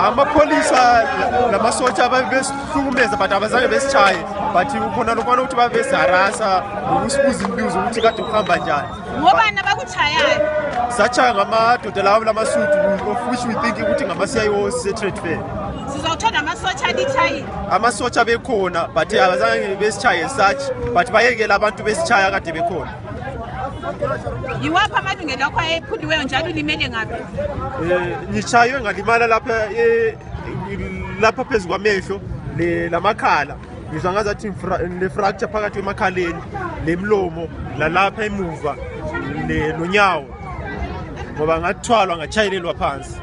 Amapolisa lamasotsha ababesihlukumeza but abazange besitshaye but ukhona lokwana ukuthi babesarasa ukusibuza imbizo ukuthi kade kuhamba njani ngobani abakuchayayo satshaya ngamadoda lawo lamasudu of which we think ukuthi ngama-CIO se-trade fair sizawuthola amasotsha alithayile amasotsha bekhona but abazange besitshaye such but bayekela abantu besitshaya kade bekhona yiwaphi amalungelo akho ayephuliweyo njalo ulimele ngaphi ngishaywe ngalimala lapha phezu kwamehlo lamakhala ngizwa ngazathi ne-fracture phakathi kwemakhaleni nemlomo lalapha emuva nonyawo ngoba ngathwalwa ngachayelelwa phansi